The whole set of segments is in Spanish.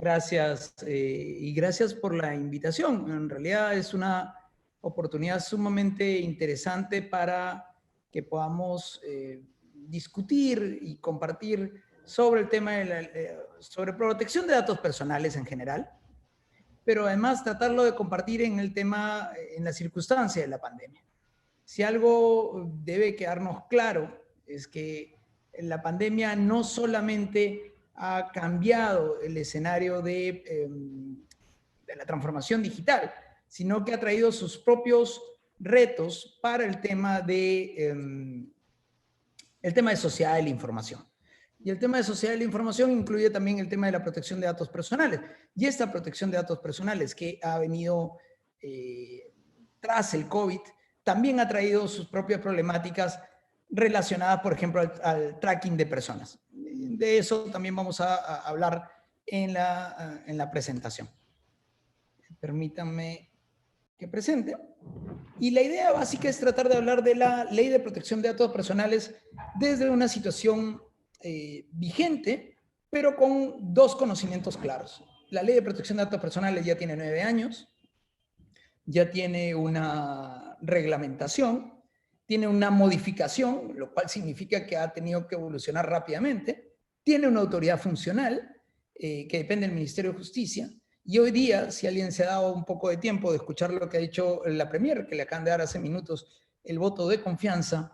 Gracias y gracias por la invitación. En realidad es una oportunidad sumamente interesante para que podamos discutir y compartir sobre el tema sobre protección de datos personales en general, pero además tratarlo de compartir en el tema, en la circunstancia de la pandemia. Si algo debe quedarnos claro es que la pandemia no solamente ha cambiado el escenario de la transformación digital, sino que ha traído sus propios retos para el tema de sociedad de la información. Y el tema de sociedad de la información incluye también el tema de la protección de datos personales. Y esta protección de datos personales que ha venido tras el COVID, también ha traído sus propias problemáticas relacionadas, por ejemplo, al tracking de personas. De eso también vamos a hablar en la presentación. Permítanme que presente. Y la idea básica es tratar de hablar de la Ley de Protección de Datos Personales desde una situación vigente, pero con dos conocimientos claros. La Ley de Protección de Datos Personales ya tiene 9 años, ya tiene una reglamentación, tiene una modificación, lo cual significa que ha tenido que evolucionar rápidamente, tiene una autoridad funcional que depende del Ministerio de Justicia, y hoy día, si alguien se ha dado un poco de tiempo de escuchar lo que ha dicho la Premier, que le acaban de dar hace minutos el voto de confianza,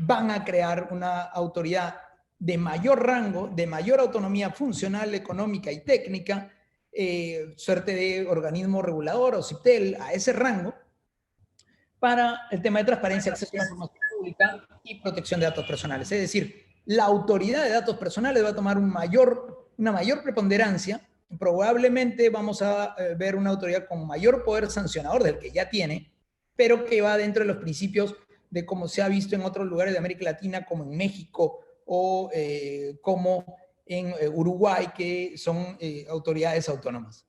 van a crear una autoridad de mayor rango, de mayor autonomía funcional, económica y técnica, suerte de organismo regulador o CIPTEL a ese rango, para el tema de transparencia, acceso a la información pública y protección de datos personales. Es decir, la autoridad de datos personales va a tomar una mayor preponderancia. Probablemente vamos a ver una autoridad con mayor poder sancionador del que ya tiene, pero que va dentro de los principios de cómo se ha visto en otros lugares de América Latina, como en México o como en Uruguay, que son autoridades autónomas.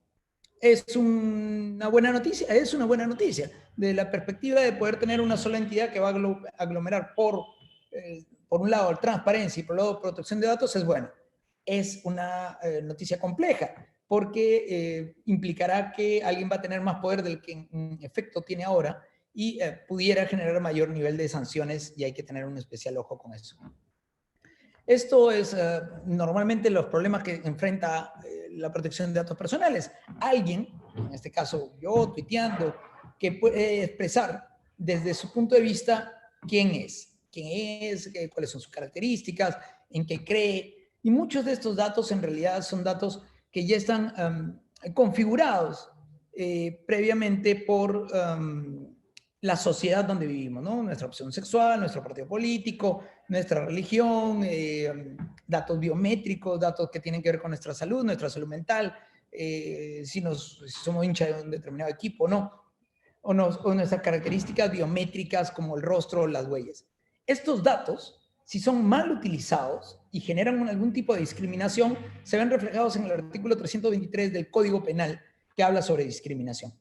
¿Es una buena noticia? Es una buena noticia. De la perspectiva de poder tener una sola entidad que va a aglomerar por un lado transparencia y por el lado protección de datos, es bueno. Es una noticia compleja porque implicará que alguien va a tener más poder del que en efecto tiene ahora y pudiera generar mayor nivel de sanciones, y hay que tener un especial ojo con eso. Esto es normalmente los problemas que enfrenta la protección de datos personales. Alguien, en este caso yo tuiteando, que puede expresar desde su punto de vista quién es, cuáles son sus características, en qué cree. Y muchos de estos datos en realidad son datos que ya están configurados previamente por la sociedad donde vivimos, ¿no? Nuestra opción sexual, nuestro partido político, nuestra religión, datos biométricos, datos que tienen que ver con nuestra salud mental, si somos hincha de un determinado equipo o nuestras características biométricas como el rostro o las huellas. Estos datos, si son mal utilizados y generan algún tipo de discriminación, se ven reflejados en el artículo 323 del Código Penal, que habla sobre discriminación.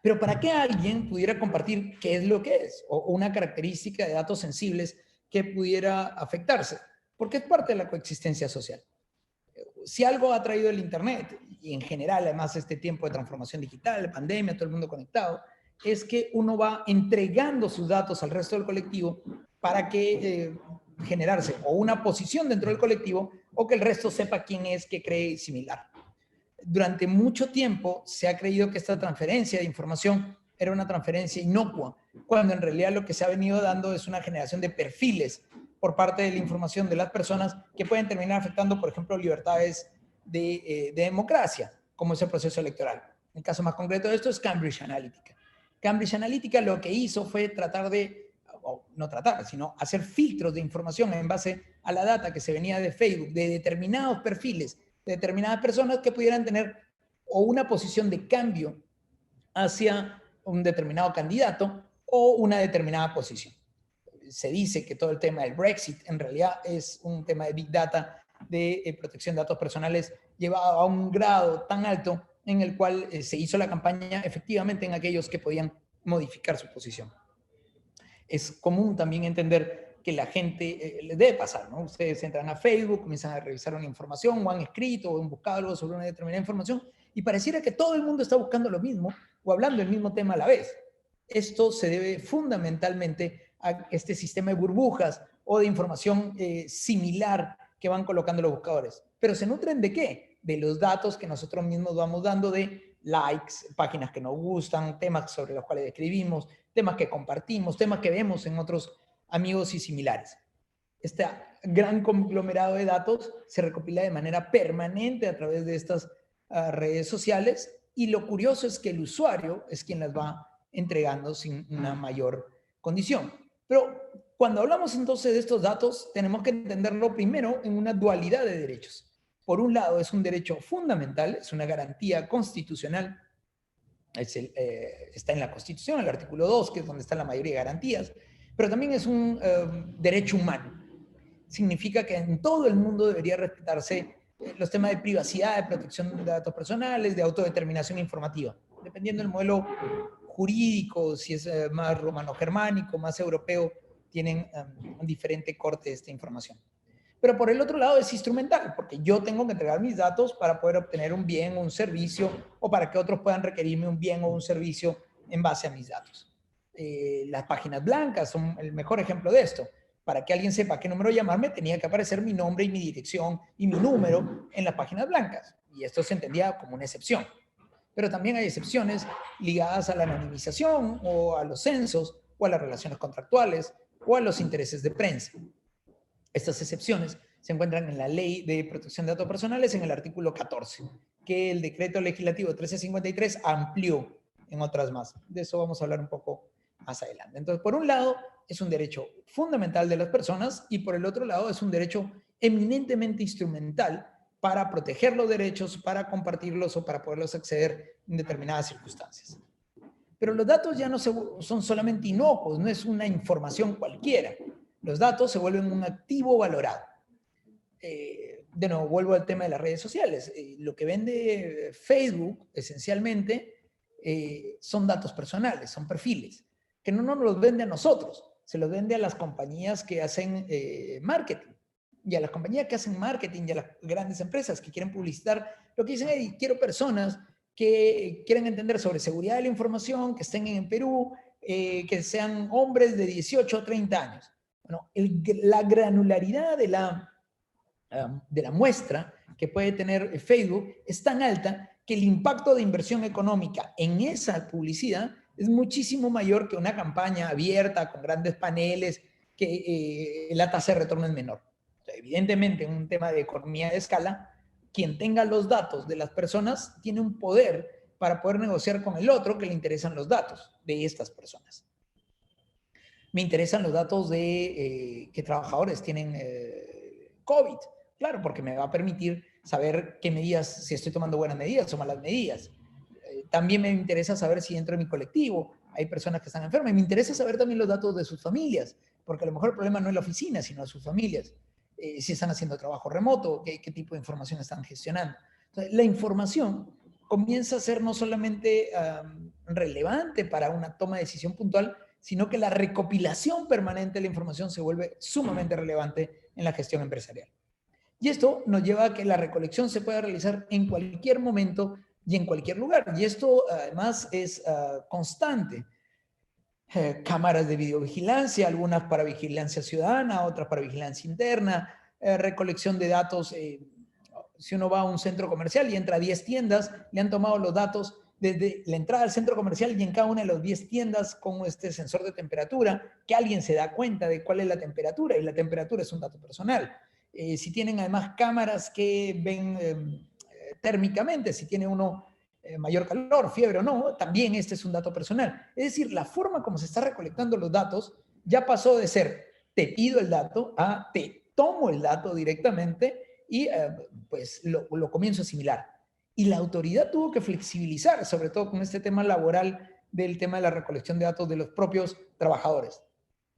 Pero para que alguien pudiera compartir qué es lo que es, o una característica de datos sensibles que pudiera afectarse, porque es parte de la coexistencia social. Si algo ha traído el Internet, y en general además este tiempo de transformación digital, pandemia, todo el mundo conectado, es que uno va entregando sus datos al resto del colectivo para que generarse o una posición dentro del colectivo o que el resto sepa quién es, qué cree similar. Durante mucho tiempo se ha creído que esta transferencia de información era una transferencia inocua, cuando en realidad lo que se ha venido dando es una generación de perfiles por parte de la información de las personas que pueden terminar afectando, por ejemplo, libertades de democracia, como es el proceso electoral. El caso más concreto de esto es Cambridge Analytica. Cambridge Analytica lo que hizo fue sino hacer filtros de información en base a la data que se venía de Facebook, de determinados perfiles, de determinadas personas que pudieran tener o una posición de cambio hacia un determinado candidato o una determinada posición. Se dice que todo el tema del Brexit en realidad es un tema de Big Data, de protección de datos personales, llevado a un grado tan alto en el cual se hizo la campaña efectivamente en aquellos que podían modificar su posición. Es común también entender que la gente les debe pasar, ¿no? Ustedes entran a Facebook, comienzan a revisar una información, o han escrito, o han buscado algo sobre una determinada información, y pareciera que todo el mundo está buscando lo mismo, o hablando el mismo tema a la vez. Esto se debe fundamentalmente a este sistema de burbujas o de información similar que van colocando los buscadores. ¿Pero se nutren de qué? De los datos que nosotros mismos vamos dando de likes, páginas que nos gustan, temas sobre los cuales escribimos, temas que compartimos, temas que vemos en otros amigos y similares. Este gran conglomerado de datos se recopila de manera permanente a través de estas redes sociales, y lo curioso es que el usuario es quien las va entregando sin una mayor condición. Pero cuando hablamos entonces de estos datos, tenemos que entenderlo primero en una dualidad de derechos. Por un lado, es un derecho fundamental, es una garantía constitucional, está en la Constitución, el artículo 2, que es donde está la mayoría de garantías, pero también es un derecho humano. Significa que en todo el mundo debería respetarse los temas de privacidad, de protección de datos personales, de autodeterminación informativa, dependiendo del modelo jurídico, si es más romano-germánico, más europeo, tienen un diferente corte de esta información. Pero por el otro lado es instrumental, porque yo tengo que entregar mis datos para poder obtener un bien o un servicio, o para que otros puedan requerirme un bien o un servicio en base a mis datos. Las páginas blancas son el mejor ejemplo de esto. Para que alguien sepa qué número llamarme, tenía que aparecer mi nombre y mi dirección y mi número en las páginas blancas. Y esto se entendía como una excepción. Pero también hay excepciones ligadas a la anonimización, o a los censos, o a las relaciones contractuales, o a los intereses de prensa. Estas excepciones se encuentran en la Ley de Protección de Datos Personales en el artículo 14, que el Decreto Legislativo 1353 amplió en otras más. De eso vamos a hablar un poco más adelante. Entonces, por un lado, es un derecho fundamental de las personas, y por el otro lado, es un derecho eminentemente instrumental para proteger los derechos, para compartirlos o para poderlos acceder en determinadas circunstancias. Pero los datos ya no son solamente inocuos, no es una información cualquiera. Los datos se vuelven un activo valorado. De nuevo, vuelvo al tema de las redes sociales. Lo que vende Facebook, esencialmente, son datos personales, son perfiles, que no nos los vende a nosotros, se los vende a las compañías que hacen marketing. Y a las compañías que hacen marketing y a las grandes empresas que quieren publicitar, lo que dicen es: quiero personas que quieren entender sobre seguridad de la información, que estén en Perú, que sean hombres de 18 a 30 años. Bueno, la granularidad de la muestra que puede tener Facebook es tan alta que el impacto de inversión económica en esa publicidad es muchísimo mayor que una campaña abierta con grandes paneles, que la tasa de retorno es menor. O sea, evidentemente, en un tema de economía de escala, quien tenga los datos de las personas tiene un poder para poder negociar con el otro que le interesan los datos de estas personas. Me interesan los datos de qué trabajadores tienen COVID. Claro, porque me va a permitir saber qué medidas, si estoy tomando buenas medidas o malas medidas. También me interesa saber si dentro de mi colectivo hay personas que están enfermas. Y me interesa saber también los datos de sus familias, porque a lo mejor el problema no es la oficina, sino sus familias. Si están haciendo trabajo remoto, qué tipo de información están gestionando. Entonces, la información comienza a ser no solamente relevante para una toma de decisión puntual, sino que la recopilación permanente de la información se vuelve sumamente relevante en la gestión empresarial. Y esto nos lleva a que la recolección se pueda realizar en cualquier momento y en cualquier lugar. Y esto además es constante. Cámaras de videovigilancia, algunas para vigilancia ciudadana, otras para vigilancia interna, recolección de datos. Si uno va a un centro comercial y entra a 10 tiendas, le han tomado los datos desde la entrada al centro comercial, y en cada una de las 10 tiendas con este sensor de temperatura, que alguien se da cuenta de cuál es la temperatura, y la temperatura es un dato personal. Si tienen además cámaras que ven térmicamente, si tiene uno mayor calor, fiebre o no, también este es un dato personal. Es decir, la forma como se está recolectando los datos ya pasó de ser te pido el dato a te tomo el dato directamente y pues lo comienzo a asimilar. Y la autoridad tuvo que flexibilizar, sobre todo con este tema laboral del tema de la recolección de datos de los propios trabajadores.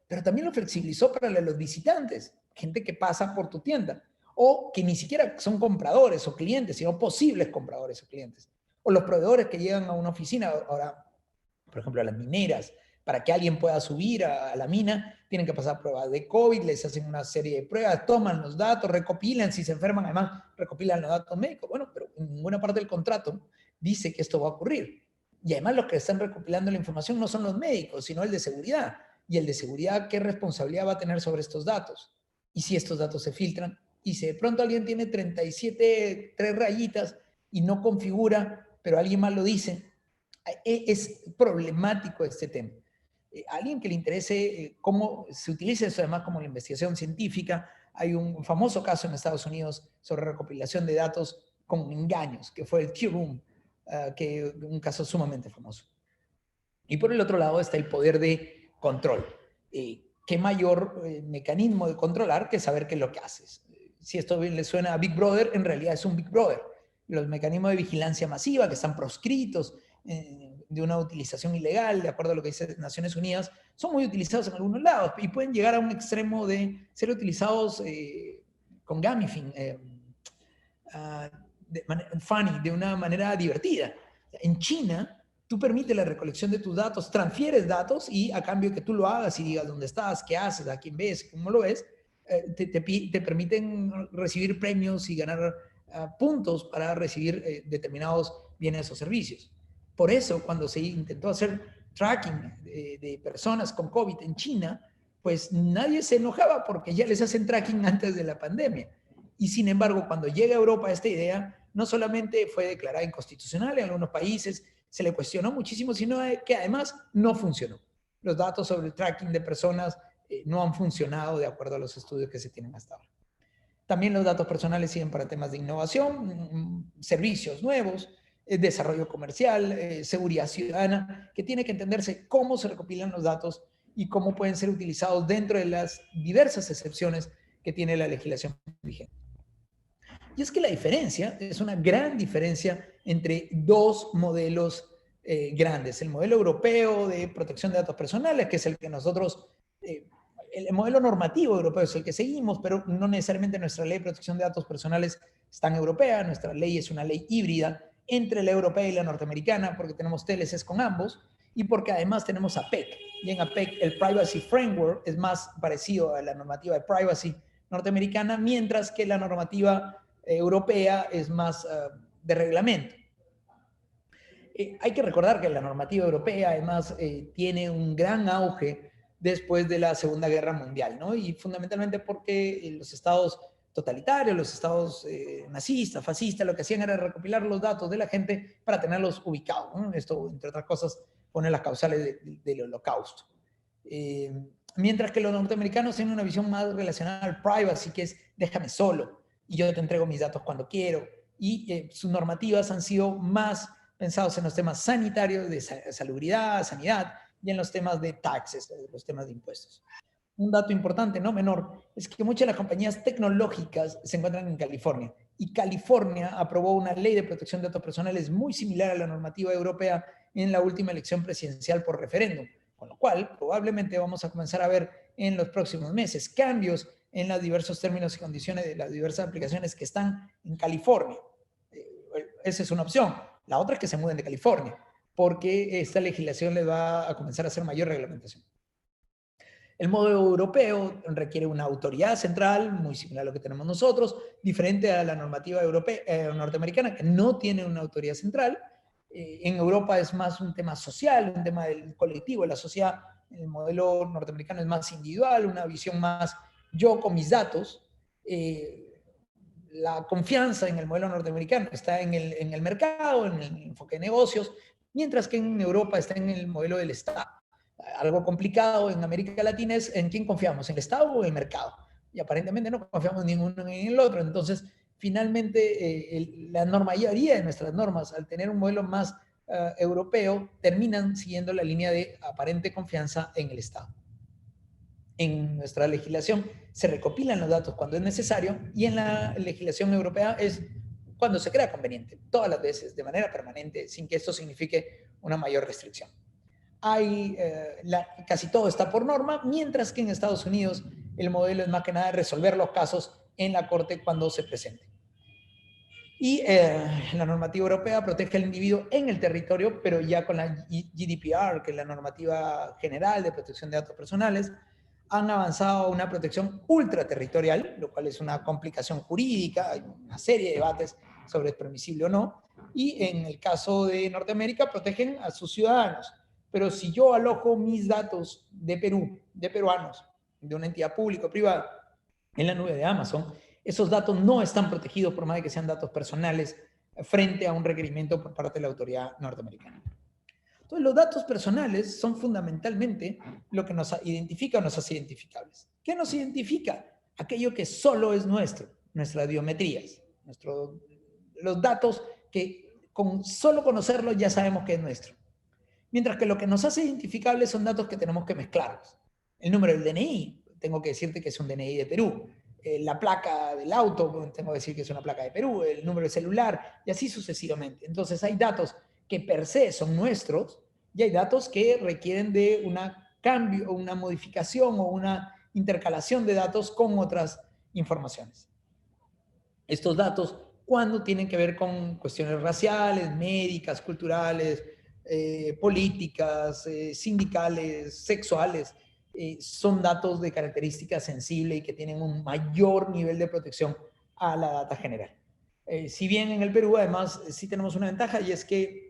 Pero también lo flexibilizó para los visitantes, gente que pasa por tu tienda, o que ni siquiera son compradores o clientes, sino posibles compradores o clientes. O los proveedores que llegan a una oficina, ahora, por ejemplo, a las mineras, Para que alguien pueda subir a la mina, tienen que pasar pruebas de COVID, les hacen una serie de pruebas, toman los datos, recopilan, si se enferman, además recopilan los datos médicos. Bueno, pero en ninguna parte del contrato dice que esto va a ocurrir. Y además los que están recopilando la información no son los médicos, sino el de seguridad. Y el de seguridad, ¿qué responsabilidad va a tener sobre estos datos? Y si estos datos se filtran, y si de pronto alguien tiene 37, 3 rayitas y no configura, pero alguien más lo dice, es problemático este tema. Alguien que le interese cómo se utiliza eso además como la investigación científica, hay un famoso caso en Estados Unidos sobre recopilación de datos con engaños, que fue el Tea Room, que un caso sumamente famoso. Y por el otro lado está el poder de control. ¿Qué mayor mecanismo de controlar que saber qué es lo que haces? Si esto le suena a Big Brother, en realidad es un Big Brother. Los mecanismos de vigilancia masiva que están proscritos de una utilización ilegal, de acuerdo a lo que dice Naciones Unidas, son muy utilizados en algunos lados y pueden llegar a un extremo de ser utilizados con gamifying, funny, de una manera divertida. En China, tú permites la recolección de tus datos, transfieres datos y a cambio que tú lo hagas y digas dónde estás, qué haces, a quién ves, cómo lo ves, te permiten recibir premios y ganar puntos para recibir determinados bienes o servicios. Por eso, cuando se intentó hacer tracking de personas con COVID en China, pues nadie se enojaba porque ya les hacen tracking antes de la pandemia. Y sin embargo, cuando llega a Europa esta idea, no solamente fue declarada inconstitucional en algunos países, se le cuestionó muchísimo, sino que además no funcionó. Los datos sobre el tracking de personas no han funcionado de acuerdo a los estudios que se tienen hasta ahora. También los datos personales sirven para temas de innovación, servicios nuevos, desarrollo comercial, seguridad ciudadana, que tiene que entenderse cómo se recopilan los datos y cómo pueden ser utilizados dentro de las diversas excepciones que tiene la legislación vigente. Y es que la diferencia es una gran diferencia entre dos modelos grandes. El modelo europeo de protección de datos personales, que es el que nosotros, el modelo normativo europeo es el que seguimos, pero no necesariamente nuestra ley de protección de datos personales es tan europea. Nuestra ley es una ley híbrida entre la europea y la norteamericana, porque tenemos TLCs con ambos y porque además tenemos APEC. Y en APEC el Privacy Framework es más parecido a la normativa de privacy norteamericana, mientras que la normativa europea es más de reglamento. Hay que recordar que la normativa europea además tiene un gran auge después de la Segunda Guerra Mundial, ¿no? Y fundamentalmente porque los estados totalitarios, los estados nazistas, fascistas, lo que hacían era recopilar los datos de la gente para tenerlos ubicados, ¿no? Esto, entre otras cosas, pone las causales del holocausto. Mientras que los norteamericanos tienen una visión más relacionada al privacy, que es déjame solo y yo te entrego mis datos cuando quiero. Y sus normativas han sido más pensados en los temas sanitarios, de salubridad, sanidad, y en los temas de taxes, los temas de impuestos. Un dato importante, no menor, es que muchas de las compañías tecnológicas se encuentran en California. Y California aprobó una ley de protección de datos personales muy similar a la normativa europea en la última elección presidencial por referéndum. Con lo cual, probablemente vamos a comenzar a ver en los próximos meses cambios en los diversos términos y condiciones de las diversas aplicaciones que están en California. Esa es una opción. La otra es que se muden de California, porque esta legislación les va a comenzar a hacer mayor reglamentación. El modelo europeo requiere una autoridad central, muy similar a lo que tenemos nosotros, diferente a la normativa europea, norteamericana, que no tiene una autoridad central. En Europa es más un tema social, un tema del colectivo, de la sociedad. El modelo norteamericano es más individual, una visión más yo con mis datos. La confianza en el modelo norteamericano está en el mercado, en el enfoque de negocios, mientras que en Europa está en el modelo del Estado. Algo complicado en América Latina es en quién confiamos, en el Estado o en el mercado. Y aparentemente no confiamos ni en uno ni en el otro. Entonces, finalmente, la mayoría de nuestras normas, al tener un modelo más europeo, terminan siguiendo la línea de aparente confianza en el Estado. En nuestra legislación se recopilan los datos cuando es necesario y en la legislación europea es cuando se crea conveniente, todas las veces, de manera permanente, sin que esto signifique una mayor restricción. Casi todo está por norma, mientras que en Estados Unidos el modelo es más que nada resolver los casos en la corte cuando se presente. Y la normativa europea protege al individuo en el territorio, pero ya con la GDPR, que es la normativa general de protección de datos personales, han avanzado a una protección ultraterritorial, lo cual es una complicación jurídica, hay una serie de debates sobre es permisible o no, y en el caso de Norteamérica protegen a sus ciudadanos. Pero si yo alojo mis datos de Perú, de peruanos, de una entidad pública o privada, en la nube de Amazon, esos datos no están protegidos por más de que sean datos personales frente a un requerimiento por parte de la autoridad norteamericana. Entonces, los datos personales son fundamentalmente lo que nos identifica o nos hace identificables. ¿Qué nos identifica? Aquello que solo es nuestro, nuestras biometrías, los datos que con solo conocerlos ya sabemos que es nuestro. Mientras que lo que nos hace identificables son datos que tenemos que mezclarlos. El número del DNI, tengo que decirte que es un DNI de Perú. La placa del auto, tengo que decir que es una placa de Perú. El número de celular, y así sucesivamente. Entonces hay datos que per se son nuestros y hay datos que requieren de un cambio, una modificación o una intercalación de datos con otras informaciones. Estos datos, cuando tienen que ver con cuestiones raciales, médicas, culturales, políticas, sindicales, sexuales, son datos de característica sensible y que tienen un mayor nivel de protección a la data general. Si bien en el Perú, además, sí tenemos una ventaja y es que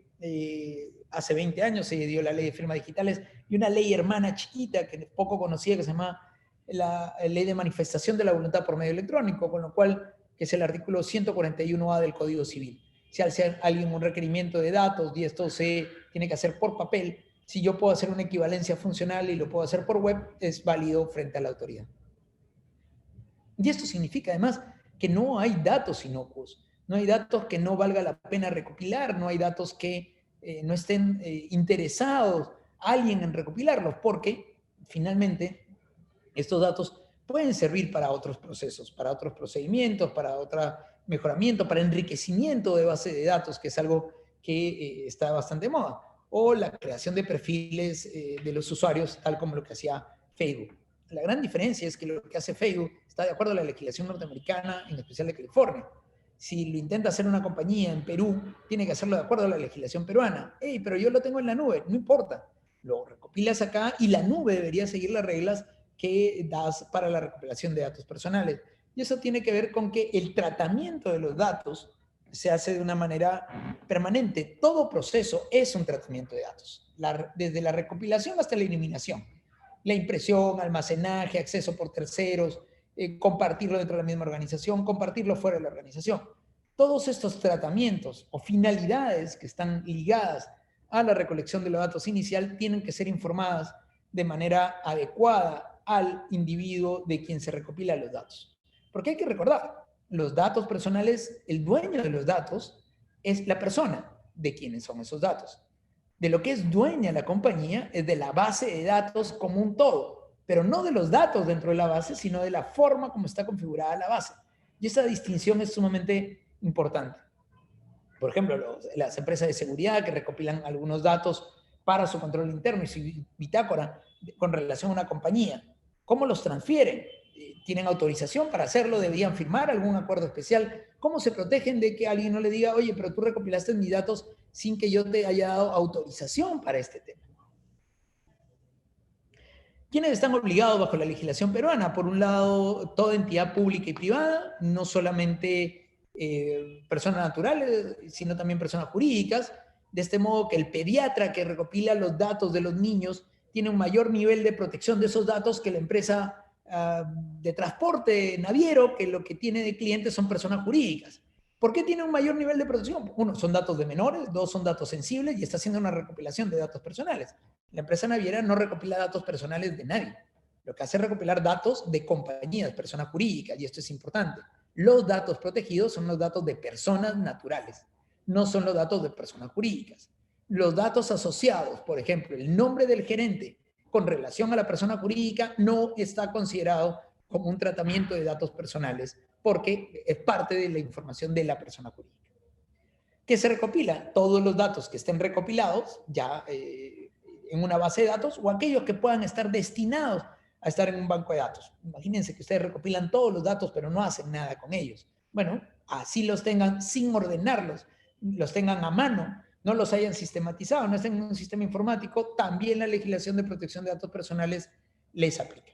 hace 20 años se dio la ley de firmas digitales y una ley hermana chiquita que poco conocía que se llama la ley de manifestación de la voluntad por medio electrónico, con lo cual que es el artículo 141A del Código Civil. Si hace alguien un requerimiento de datos y esto se tiene que hacer por papel, si yo puedo hacer una equivalencia funcional y lo puedo hacer por web, es válido frente a la autoridad. Y esto significa además que no hay datos inocuos, no hay datos que no valga la pena recopilar, no hay datos que no estén interesados alguien en recopilarlos, porque finalmente estos datos pueden servir para otros procesos, para otros procedimientos, para otro mejoramiento, para enriquecimiento de base de datos, que es algo que está bastante de moda, o la creación de perfiles de los usuarios, tal como lo que hacía Facebook. La gran diferencia es que lo que hace Facebook está de acuerdo a la legislación norteamericana, en especial de California. Si lo intenta hacer una compañía en Perú, tiene que hacerlo de acuerdo a la legislación peruana. Hey, pero yo lo tengo en la nube, no importa. Lo recopilas acá y la nube debería seguir las reglas que das para la recopilación de datos personales. Y eso tiene que ver con que el tratamiento de los datos se hace de una manera permanente. Todo proceso es un tratamiento de datos, desde la recopilación hasta la eliminación. La impresión, almacenaje, acceso por terceros, compartirlo dentro de la misma organización, compartirlo fuera de la organización. Todos estos tratamientos o finalidades que están ligadas a la recolección de los datos inicial tienen que ser informadas de manera adecuada al individuo de quien se recopilan los datos. Porque hay que recordar, los datos personales, el dueño de los datos es la persona de quienes son esos datos. De lo que es dueña la compañía es de la base de datos como un todo, pero no de los datos dentro de la base, sino de la forma como está configurada la base. Y esa distinción es sumamente importante. Por ejemplo, las empresas de seguridad que recopilan algunos datos para su control interno y su bitácora con relación a una compañía. ¿Cómo los transfieren? ¿Tienen autorización para hacerlo? ¿Deberían firmar algún acuerdo especial? ¿Cómo se protegen de que alguien no le diga, oye, pero tú recopilaste mis datos sin que yo te haya dado autorización para este tema? ¿Quiénes están obligados bajo la legislación peruana? Por un lado, toda entidad pública y privada, no solamente personas naturales, sino también personas jurídicas, de este modo que el pediatra que recopila los datos de los niños tiene un mayor nivel de protección de esos datos que la empresa de transporte naviero, que lo que tiene de clientes son personas jurídicas. ¿Por qué tiene un mayor nivel de protección? Uno, son datos de menores, dos, son datos sensibles y está haciendo una recopilación de datos personales. La empresa naviera no recopila datos personales de nadie. Lo que hace es recopilar datos de compañías, personas jurídicas, y esto es importante. Los datos protegidos son los datos de personas naturales, no son los datos de personas jurídicas. Los datos asociados, por ejemplo, el nombre del gerente con relación a la persona jurídica no está considerado como un tratamiento de datos personales porque es parte de la información de la persona jurídica. ¿Qué se recopila? Todos los datos que estén recopilados ya en una base de datos o aquellos que puedan estar destinados a estar en un banco de datos. Imagínense que ustedes recopilan todos los datos pero no hacen nada con ellos. Bueno, así los tengan sin ordenarlos, los tengan a mano, no los hayan sistematizado, no estén en un sistema informático, también la legislación de protección de datos personales les aplica.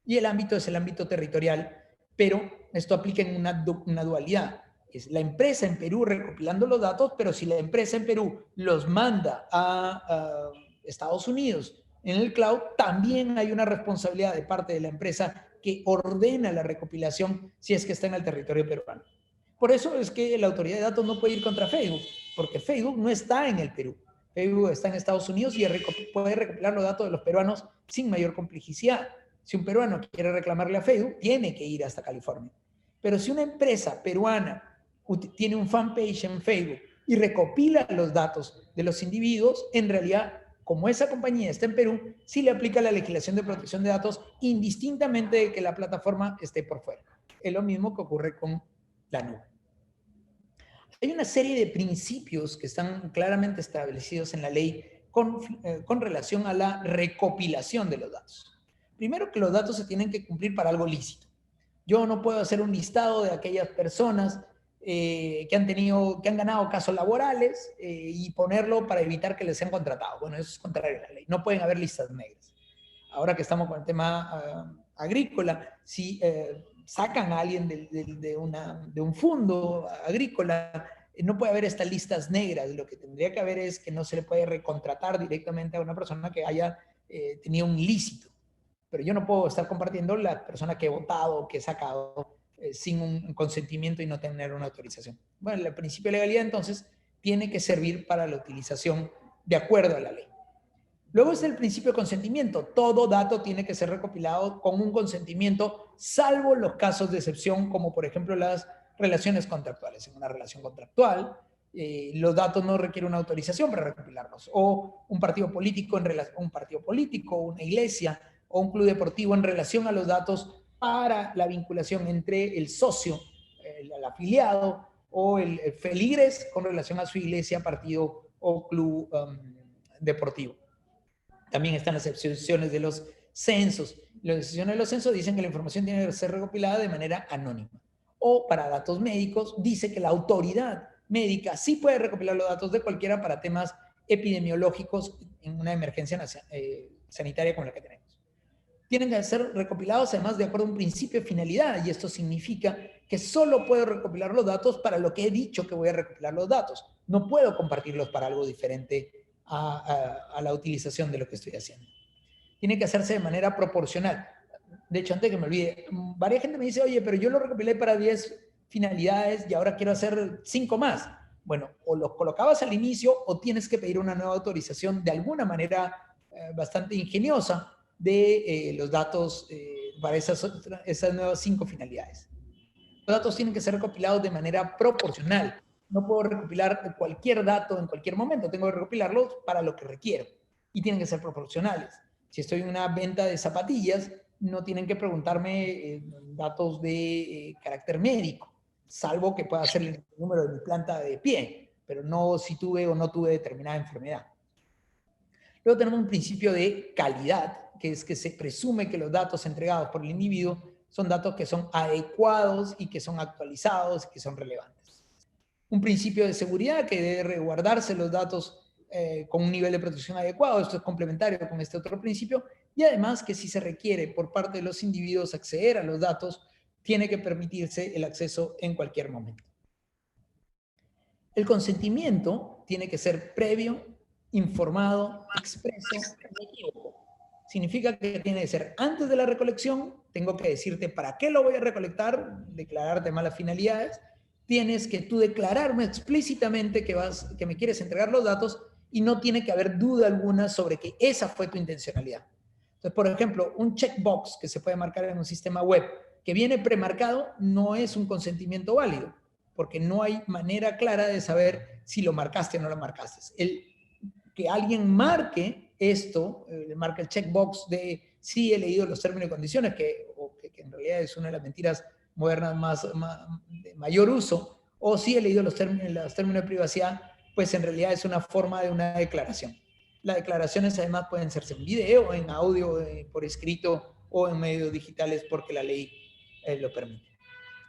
Y el ámbito es el ámbito territorial, pero esto aplica en una dualidad. Es la empresa en Perú recopilando los datos, pero si la empresa en Perú los manda a Estados Unidos en el cloud, también hay una responsabilidad de parte de la empresa que ordena la recopilación si es que está en el territorio peruano. Por eso es que la autoridad de datos no puede ir contra Facebook, porque Facebook no está en el Perú. Facebook está en Estados Unidos y puede recopilar los datos de los peruanos sin mayor complejidad. Si un peruano quiere reclamarle a Facebook, tiene que ir hasta California. Pero si una empresa peruana tiene un fanpage en Facebook y recopila los datos de los individuos, en realidad, como esa compañía está en Perú, sí le aplica la legislación de protección de datos indistintamente de que la plataforma esté por fuera. Es lo mismo que ocurre con la nube. Hay una serie de principios que están claramente establecidos en la ley con relación a la recopilación de los datos. Primero, que los datos se tienen que cumplir para algo lícito. Yo no puedo hacer un listado de aquellas personas que han ganado casos laborales y ponerlo para evitar que les sean contratados. Bueno, eso es contrario a la ley. No pueden haber listas negras. Ahora que estamos con el tema agrícola, si sacan a alguien de un fondo agrícola, no puede haber estas listas negras. Lo que tendría que haber es que no se le puede recontratar directamente a una persona que haya tenido un ilícito. Pero yo no puedo estar compartiendo la persona que he votado o que he sacado sin un consentimiento y no tener una autorización. Bueno, el principio de legalidad entonces tiene que servir para la utilización de acuerdo a la ley. Luego es el principio de consentimiento. Todo dato tiene que ser recopilado con un consentimiento, salvo los casos de excepción, como por ejemplo las relaciones contractuales. En una relación contractual, los datos no requieren una autorización para recopilarlos. O un partido político, una iglesia o un club deportivo en relación a los datos para la vinculación entre el socio, el afiliado o el feligres con relación a su iglesia, partido o club deportivo. También están las excepciones de los censos. Las excepciones de los censos dicen que la información tiene que ser recopilada de manera anónima. O para datos médicos, dice que la autoridad médica sí puede recopilar los datos de cualquiera para temas epidemiológicos en una emergencia sanitaria como la que tenemos. Tienen que ser recopilados además de acuerdo a un principio de finalidad, y esto significa que solo puedo recopilar los datos para lo que he dicho que voy a recopilar los datos. No puedo compartirlos para algo diferente a la utilización de lo que estoy haciendo. Tiene que hacerse de manera proporcional. De hecho, antes que me olvide, varias gente me dice, oye, pero yo lo recopilé para 10 finalidades y ahora quiero hacer 5 más. Bueno, o los colocabas al inicio o tienes que pedir una nueva autorización de alguna manera bastante ingeniosa de los datos para esas nuevas 5 finalidades. Los datos tienen que ser recopilados de manera proporcional. No puedo recopilar cualquier dato en cualquier momento, tengo que recopilarlos para lo que requiero y tienen que ser proporcionales. Si estoy en una venta de zapatillas, no tienen que preguntarme datos de carácter médico, salvo que pueda ser el número de mi planta de pie, pero no si tuve o no tuve determinada enfermedad. Luego tenemos un principio de calidad, que es que se presume que los datos entregados por el individuo son datos que son adecuados y que son actualizados y que son relevantes. Un principio de seguridad, que debe resguardarse los datos con un nivel de protección adecuado. Esto es complementario con este otro principio. Y además que si se requiere por parte de los individuos acceder a los datos, tiene que permitirse el acceso en cualquier momento. El consentimiento tiene que ser previo, informado, expreso y equívoco. Significa que tiene que ser antes de la recolección, tengo que decirte para qué lo voy a recolectar, declararte malas finalidades, tienes que tú declararme explícitamente que me quieres entregar los datos y no tiene que haber duda alguna sobre que esa fue tu intencionalidad. Entonces, por ejemplo, un checkbox que se puede marcar en un sistema web que viene premarcado no es un consentimiento válido, porque no hay manera clara de saber si lo marcaste o no lo marcaste. Que alguien marque esto, marque el checkbox de sí he leído los términos y condiciones, que en realidad es una de las mentiras modernas de mayor uso, o sí he leído los términos de privacidad, pues en realidad es una forma de una declaración. Las declaraciones además pueden hacerse en video, en audio, por escrito o en medios digitales porque la ley lo permite.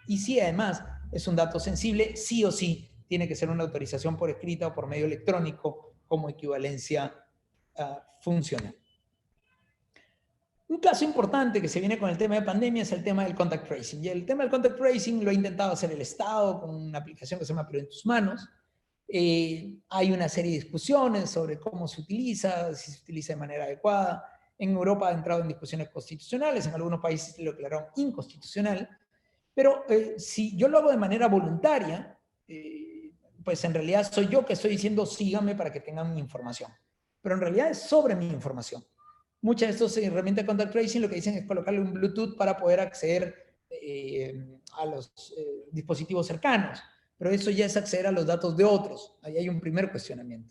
Y si además es un dato sensible, sí o sí tiene que ser una autorización por escrita o por medio electrónico como equivalencia funcional. Un caso importante que se viene con el tema de pandemia es el tema del contact tracing. Y el tema del contact tracing lo ha intentado hacer el Estado con una aplicación que se llama Perú en tus manos. Hay una serie de discusiones sobre cómo se utiliza, si se utiliza de manera adecuada. En Europa ha entrado en discusiones constitucionales, en algunos países lo declararon inconstitucional. Pero si yo lo hago de manera voluntaria, pues en realidad soy yo que estoy diciendo síganme para que tengan mi información. Pero en realidad es sobre mi información. Muchas de estas herramientas de contact tracing lo que dicen es colocarle un Bluetooth para poder acceder a los dispositivos cercanos, pero eso ya es acceder a los datos de otros. Ahí hay un primer cuestionamiento.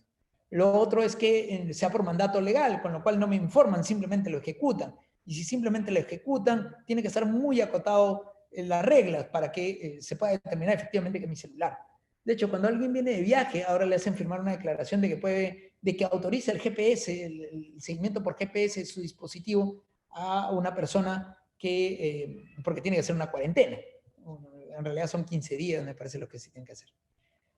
Lo otro es que sea por mandato legal, con lo cual no me informan, simplemente lo ejecutan. Y si simplemente lo ejecutan, tiene que estar muy acotado en las reglas para que se pueda determinar efectivamente que es mi celular. De hecho, cuando alguien viene de viaje, ahora le hacen firmar una declaración de que autoriza el GPS, el seguimiento por GPS de su dispositivo a una persona que, porque tiene que hacer una cuarentena. En realidad son 15 días, me parece, lo que se tiene que hacer.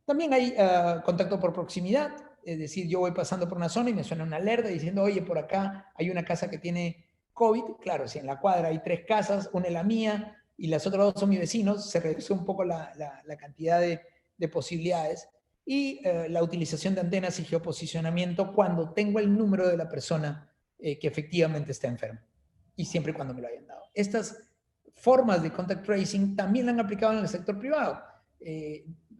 También hay contacto por proximidad, es decir, yo voy pasando por una zona y me suena una alerta diciendo, oye, por acá hay una casa que tiene COVID. Claro, si en la cuadra hay 3 casas, una es la mía y las otras 2 son mis vecinos, se reduce un poco la cantidad de posibilidades. Y la utilización de antenas y geoposicionamiento cuando tengo el número de la persona que efectivamente está enferma, y siempre y cuando me lo hayan dado. Estas formas de contact tracing también la han aplicado en el sector privado,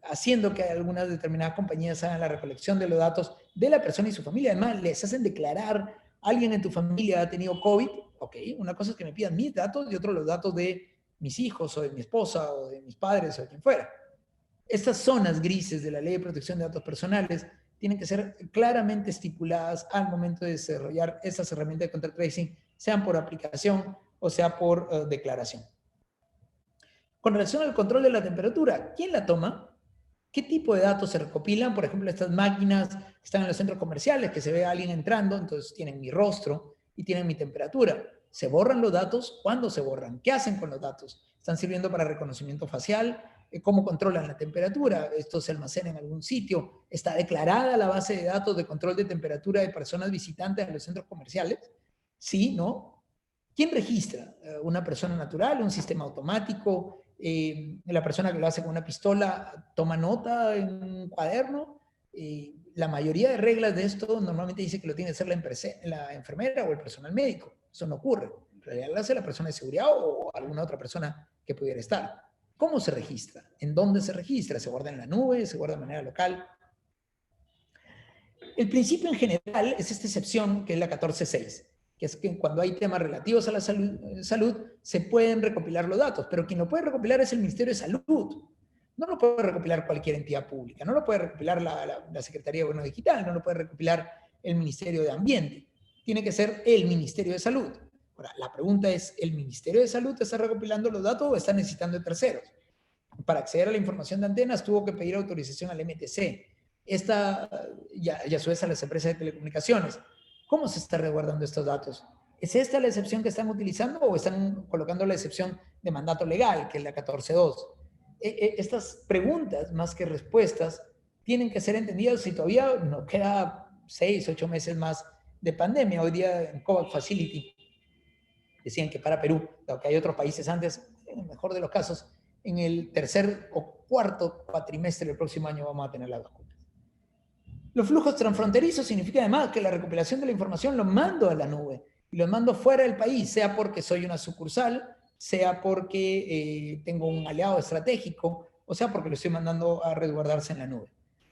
haciendo que algunas determinadas compañías hagan la recolección de los datos de la persona y su familia. Además, les hacen declarar, alguien en tu familia ha tenido COVID, ok, una cosa es que me pidan mis datos y otro los datos de mis hijos o de mi esposa o de mis padres o de quien fuera. Estas zonas grises de la Ley de Protección de Datos Personales tienen que ser claramente estipuladas al momento de desarrollar estas herramientas de contact tracing, sean por aplicación o sea por declaración. Con relación al control de la temperatura, ¿quién la toma? ¿Qué tipo de datos se recopilan? Por ejemplo, estas máquinas que están en los centros comerciales, que se ve a alguien entrando, entonces tienen mi rostro y tienen mi temperatura. ¿Se borran los datos? ¿Cuándo se borran? ¿Qué hacen con los datos? ¿Están sirviendo para reconocimiento facial? ¿Cómo controlan la temperatura? ¿Esto se almacena en algún sitio? ¿Está declarada la base de datos de control de temperatura de personas visitantes a los centros comerciales? Sí, ¿no? ¿Quién registra? ¿Una persona natural? ¿Un sistema automático? La persona que lo hace con una pistola toma nota en un cuaderno. La mayoría de reglas de esto normalmente dice que lo tiene que hacer la enfermera o el personal médico. Eso no ocurre. En realidad lo hace la persona de seguridad o alguna otra persona que pudiera estar. ¿Cómo se registra? ¿En dónde se registra? ¿Se guarda en la nube? ¿Se guarda de manera local? El principio en general es esta excepción que es la 14.6, que es que cuando hay temas relativos a la salud se pueden recopilar los datos, pero quien lo puede recopilar es el Ministerio de Salud. No lo puede recopilar cualquier entidad pública, no lo puede recopilar la Secretaría de Gobierno Digital, no lo puede recopilar el Ministerio de Ambiente. Tiene que ser el Ministerio de Salud. Ahora, la pregunta es, ¿el Ministerio de Salud está recopilando los datos o está necesitando de terceros? Para acceder a la información de antenas tuvo que pedir autorización al MTC. Y a su vez a las empresas de telecomunicaciones. ¿Cómo se está resguardando estos datos? ¿Es esta la excepción que están utilizando o están colocando la excepción de mandato legal, que es la 14.2? Estas preguntas, más que respuestas, tienen que ser entendidas si todavía nos queda 6, 8 meses más de pandemia. Hoy día en COVAX Facility decían que para Perú, aunque hay otros países antes, en el mejor de los casos, en el tercer o cuarto cuatrimestre del próximo año vamos a tener las vacunas. Los flujos transfronterizos significa además que la recopilación de la información lo mando a la nube y lo mando fuera del país, sea porque soy una sucursal, sea porque tengo un aliado estratégico, o sea porque lo estoy mandando a resguardarse en la nube.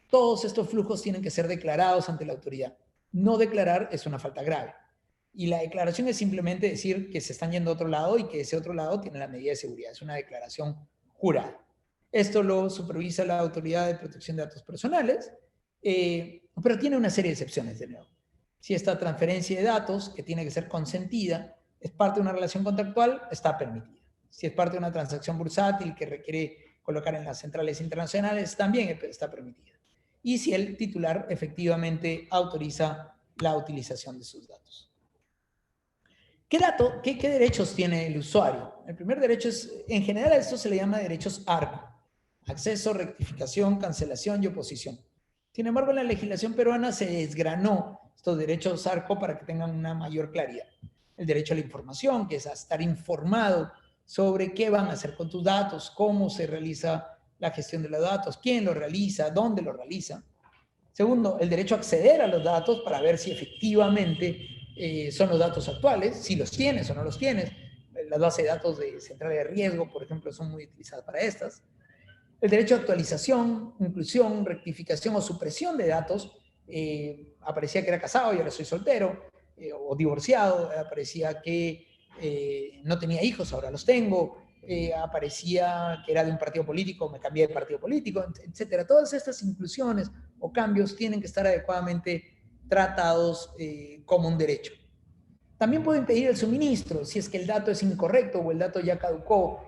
Todos estos flujos tienen que ser declarados ante la autoridad. No declarar es una falta grave. Y la declaración es simplemente decir que se están yendo a otro lado y que ese otro lado tiene la medida de seguridad. Es una declaración jurada. Esto lo supervisa la Autoridad de Protección de Datos Personales, pero tiene una serie de excepciones de nuevo. Si esta transferencia de datos, que tiene que ser consentida, es parte de una relación contractual, está permitida. Si es parte de una transacción bursátil que requiere colocar en las centrales internacionales, también está permitida. Y si el titular efectivamente autoriza la utilización de sus datos. ¿Qué derechos tiene el usuario? El primer derecho es, en general a esto se le llama derechos ARCO. acceso, rectificación, cancelación y oposición. Sin embargo, en la legislación peruana se desgranó estos derechos ARCO para que tengan una mayor claridad. El derecho a la información, que es a estar informado sobre qué van a hacer con tus datos, cómo se realiza la gestión de los datos, quién lo realiza, dónde lo realiza. Segundo, el derecho a acceder a los datos para ver si efectivamente son los datos actuales, si los tienes o no los tienes. Las bases de datos de central de riesgo, por ejemplo, son muy utilizadas para estas. El derecho a actualización, inclusión, rectificación o supresión de datos. Aparecía que era casado y ahora soy soltero, o divorciado, aparecía que no tenía hijos, ahora los tengo, aparecía que era de un partido político, me cambié de partido político, etcétera. Todas estas inclusiones o cambios tienen que estar adecuadamente tratados como un derecho. También puedo impedir el suministro, si es que el dato es incorrecto o el dato ya caducó.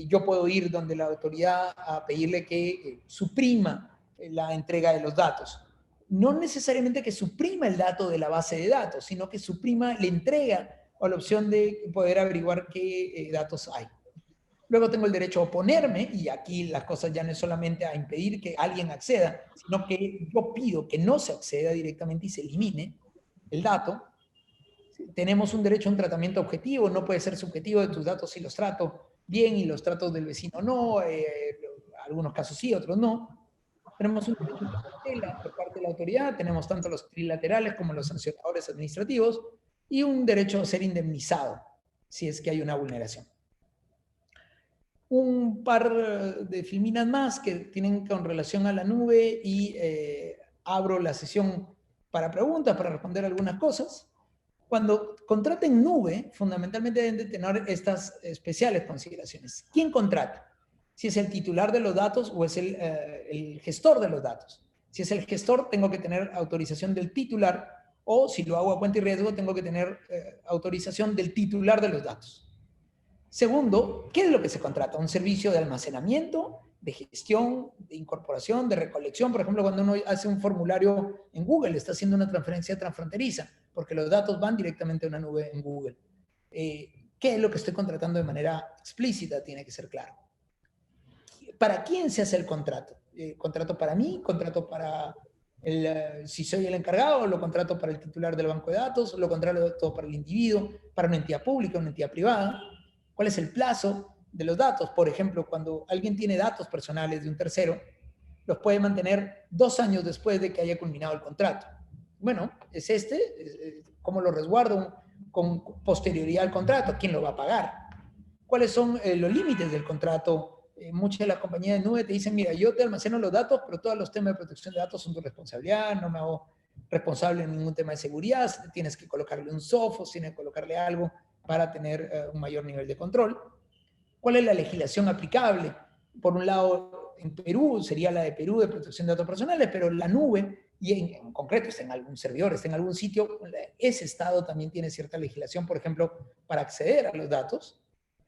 Yo puedo ir donde la autoridad a pedirle que suprima la entrega de los datos. No necesariamente que suprima el dato de la base de datos, sino que suprima la entrega o la opción de poder averiguar qué datos hay. Luego tengo el derecho a oponerme, y aquí las cosas ya no es solamente a impedir que alguien acceda, sino que yo pido que no se acceda directamente y se elimine el dato. Tenemos un derecho a un tratamiento objetivo, no puede ser subjetivo de tus datos si los trato bien y los tratos del vecino no, algunos casos sí, otros no. Tenemos un derecho a tutela por parte de la autoridad, tenemos tanto los trilaterales como los sancionadores administrativos, y un derecho a ser indemnizado si es que hay una vulneración. Un par de filminas más que tienen con relación a la nube y abro la sesión para preguntas, para responder algunas cosas. Cuando contraten nube, fundamentalmente deben de tener estas especiales consideraciones. ¿Quién contrata? Si es el titular de los datos o es el gestor de los datos. Si es el gestor, tengo que tener autorización del titular, o si lo hago a cuenta y riesgo, tengo que tener autorización del titular de los datos. Segundo, ¿qué es lo que se contrata? Un servicio de almacenamiento, de gestión, de incorporación, de recolección. Por ejemplo, cuando uno hace un formulario en Google, está haciendo una transferencia transfronteriza, porque los datos van directamente a una nube en Google. ¿Qué es lo que estoy contratando de manera explícita? Tiene que ser claro. ¿Para quién se hace el contrato? ¿Contrato para mí? ¿Contrato para si soy el encargado? ¿Lo contrato para el titular del banco de datos? ¿Lo contrato para el individuo? ¿Para una entidad pública, una entidad privada? ¿Cuál es el plazo de los datos? Por ejemplo, cuando alguien tiene datos personales de un tercero, los puede mantener 2 años después de que haya culminado el contrato. Bueno, es ¿cómo lo resguardo con posterioridad al contrato? ¿Quién lo va a pagar? ¿Cuáles son los límites del contrato? Muchas de las compañías de nube te dicen, mira, yo te almaceno los datos, pero todos los temas de protección de datos son tu responsabilidad, no me hago responsable en ningún tema de seguridad, tienes que colocarle un software, tienes que colocarle algo para tener un mayor nivel de control. ¿Cuál es la legislación aplicable? Por un lado, en Perú sería la de Perú de protección de datos personales, pero la nube, y en concreto está en algún servidor, está en algún sitio, ese estado también tiene cierta legislación, por ejemplo, para acceder a los datos.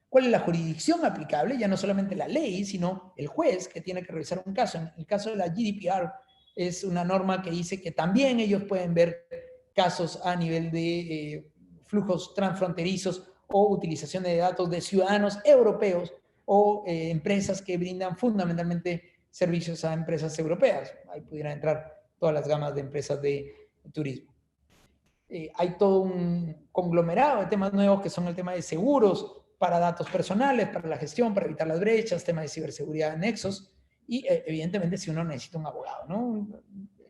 ¿Cuál es la jurisdicción aplicable? Ya no solamente la ley, sino el juez que tiene que revisar un caso. En el caso de la GDPR es una norma que dice que también ellos pueden ver casos a nivel de flujos transfronterizos o utilización de datos de ciudadanos europeos o empresas que brindan fundamentalmente servicios a empresas europeas. Ahí pudieran entrar todas las gamas de empresas de turismo. Hay todo un conglomerado de temas nuevos que son el tema de seguros para datos personales, para la gestión, para evitar las brechas, temas de ciberseguridad anexos y evidentemente si uno necesita un abogado, ¿no?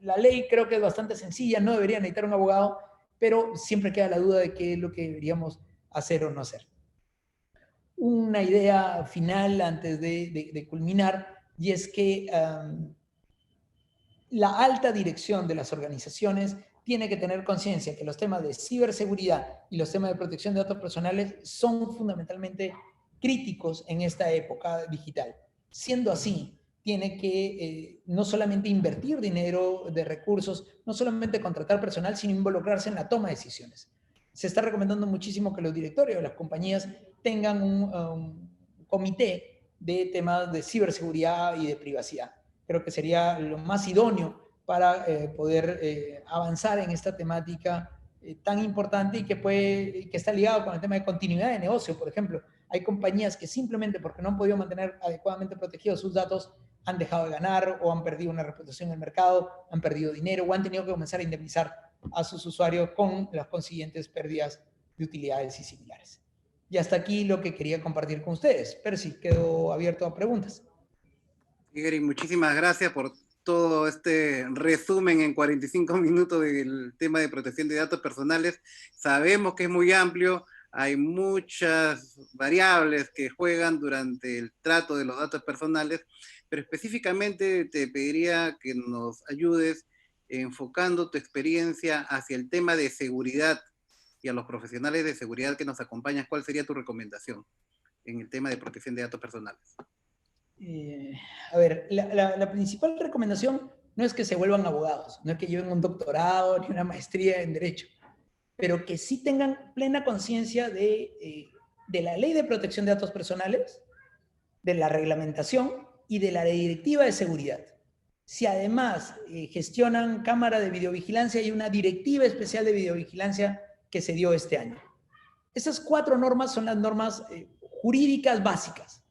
La ley creo que es bastante sencilla, no debería necesitar un abogado, pero siempre queda la duda de qué es lo que deberíamos hacer o no hacer. Una idea final antes de culminar, y es que la alta dirección de las organizaciones tiene que tener conciencia que los temas de ciberseguridad y los temas de protección de datos personales son fundamentalmente críticos en esta época digital. Siendo así, tiene que no solamente invertir dinero de recursos, no solamente contratar personal, sino involucrarse en la toma de decisiones. Se está recomendando muchísimo que los directorios de las compañías tengan un comité de temas de ciberseguridad y de privacidad. Creo que sería lo más idóneo para poder avanzar en esta temática tan importante y que está ligado con el tema de continuidad de negocio. Por ejemplo, hay compañías que simplemente porque no han podido mantener adecuadamente protegidos sus datos han dejado de ganar o han perdido una reputación en el mercado, han perdido dinero o han tenido que comenzar a indemnizar a sus usuarios con las consiguientes pérdidas de utilidades y similares. Y hasta aquí lo que quería compartir con ustedes. Percy, quedo abierto a preguntas. Igor, muchísimas gracias por todo este resumen en 45 minutos del tema de protección de datos personales. Sabemos que es muy amplio, hay muchas variables que juegan durante el trato de los datos personales, pero específicamente te pediría que nos ayudes enfocando tu experiencia hacia el tema de seguridad y a los profesionales de seguridad que nos acompañan. ¿Cuál sería tu recomendación en el tema de protección de datos personales? A ver, la principal recomendación no es que se vuelvan abogados, no es que lleven un doctorado ni una maestría en Derecho, pero que sí tengan plena conciencia de la Ley de Protección de Datos Personales, de la reglamentación y de la Directiva de Seguridad. Si además gestionan cámara de videovigilancia, hay una directiva especial de videovigilancia que se dio este año. Esas 4 normas son las normas jurídicas básicas.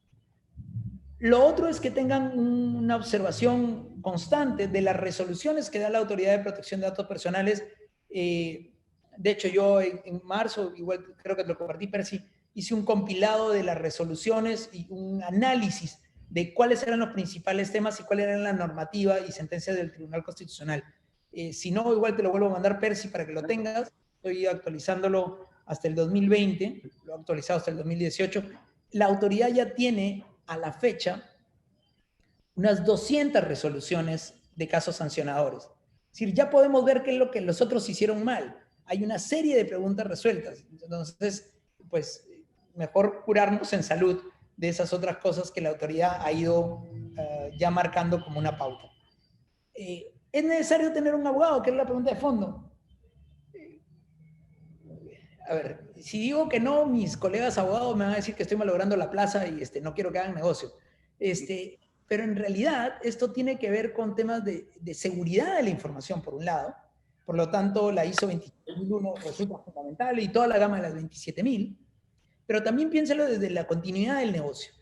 Lo otro es que tengan una observación constante de las resoluciones que da la Autoridad de Protección de Datos Personales. De hecho, yo en marzo, igual creo que te lo compartí, Percy, hice un compilado de las resoluciones y un análisis de cuáles eran los principales temas y cuál era la normativa y sentencias del Tribunal Constitucional. Si no, igual te lo vuelvo a mandar, Percy, para que lo tengas. Estoy actualizándolo hasta el 2020, lo he actualizado hasta el 2018. La autoridad ya tiene a la fecha unas 200 resoluciones de casos sancionadores. Es decir, ya podemos ver qué es lo que los otros hicieron mal. Hay una serie de preguntas resueltas. Entonces, pues, mejor curarnos en salud de esas otras cosas que la autoridad ha ido ya marcando como una pauta. ¿Es necesario tener un abogado? Que es la pregunta de fondo. A ver, si digo que no, mis colegas abogados me van a decir que estoy malogrando la plaza y no quiero que hagan negocio. Pero en realidad esto tiene que ver con temas de seguridad de la información, por un lado. Por lo tanto, la ISO 27001 resulta fundamental y toda la gama de las 27000. Pero también piénselo desde la continuidad del negocio.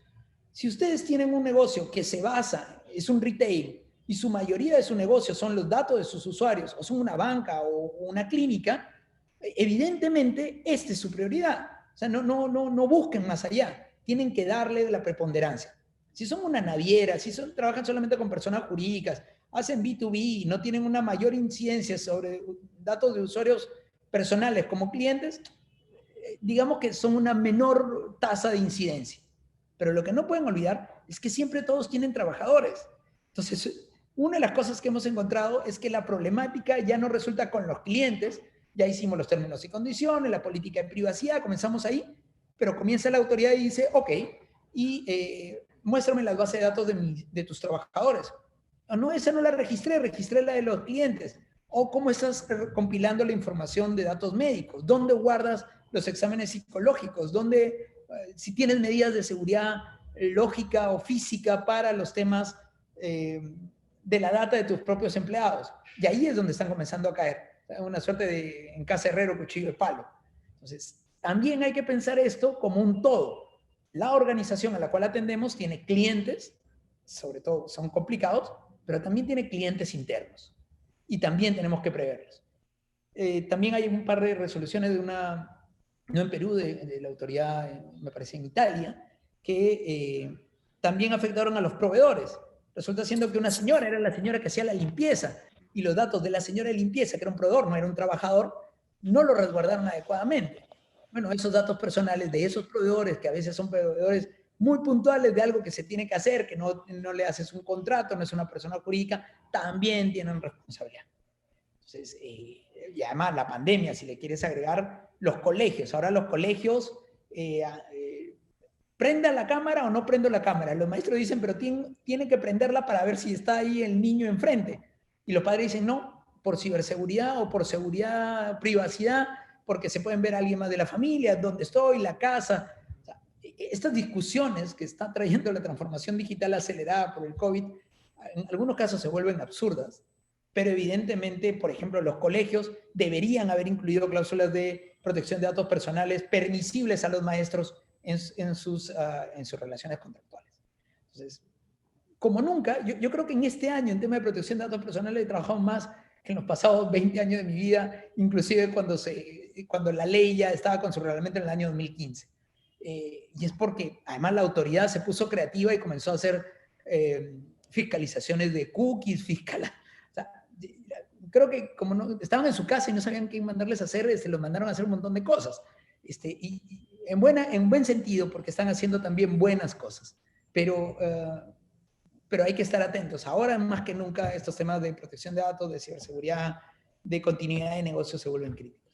Si ustedes tienen un negocio que se basa, es un retail, y su mayoría de su negocio son los datos de sus usuarios, o son una banca o una clínica, evidentemente esta es su prioridad. O sea, no busquen más allá. Tienen que darle la preponderancia. Si son una naviera, si trabajan solamente con personas jurídicas, hacen B2B, no tienen una mayor incidencia sobre datos de usuarios personales como clientes, digamos que son una menor tasa de incidencia. Pero lo que no pueden olvidar es que siempre todos tienen trabajadores. Entonces, una de las cosas que hemos encontrado es que la problemática ya no resulta con los clientes, ya hicimos los términos y condiciones, la política de privacidad, comenzamos ahí, pero comienza la autoridad y dice, ok, y muéstrame las bases de datos de tus trabajadores. No, esa no la registré, registré la de los clientes. O cómo estás compilando la información de datos médicos, dónde guardas los exámenes psicológicos, dónde, si tienes medidas de seguridad lógica o física para los temas de la data de tus propios empleados. Y ahí es donde están comenzando a caer. Una suerte de en casa herrero, cuchillo de palo. Entonces, también hay que pensar esto como un todo. La organización a la cual atendemos tiene clientes, sobre todo son complicados, pero también tiene clientes internos. Y también tenemos que preverlos. También hay un par de resoluciones de una, no en Perú, de la autoridad, me parece en Italia, que también afectaron a los proveedores. Resulta siendo que una señora era la señora que hacía la limpieza y los datos de la señora de limpieza, que era un proveedor, no era un trabajador, no lo resguardaron adecuadamente. Bueno, esos datos personales de esos proveedores, que a veces son proveedores muy puntuales de algo que se tiene que hacer, que no le haces un contrato, no es una persona jurídica, también tienen responsabilidad. Entonces, y además la pandemia, si le quieres agregar, los colegios. Ahora los colegios, ¿prenda la cámara o no prendo la cámara? Los maestros dicen, pero tiene que prenderla para ver si está ahí el niño enfrente. Y los padres dicen, no, por ciberseguridad o por seguridad, privacidad, porque se pueden ver a alguien más de la familia, dónde estoy, la casa. O sea, estas discusiones que está trayendo la transformación digital acelerada por el COVID, en algunos casos se vuelven absurdas. Pero evidentemente, por ejemplo, los colegios deberían haber incluido cláusulas de protección de datos personales permisibles a los maestros en sus relaciones contractuales. Entonces, como nunca, yo creo que en este año, en tema de protección de datos personales, he trabajado más que en los pasados 20 años de mi vida, inclusive cuando la ley ya estaba con su reglamento en el año 2015. Y es porque además la autoridad se puso creativa y comenzó a hacer fiscalizaciones de cookies, o sea, creo que como no, estaban en su casa y no sabían qué mandarles a hacer, se los mandaron a hacer un montón de cosas. Y en buen sentido, porque están haciendo también buenas cosas. Pero hay que estar atentos. Ahora más que nunca estos temas de protección de datos, de ciberseguridad, de continuidad de negocio se vuelven críticos.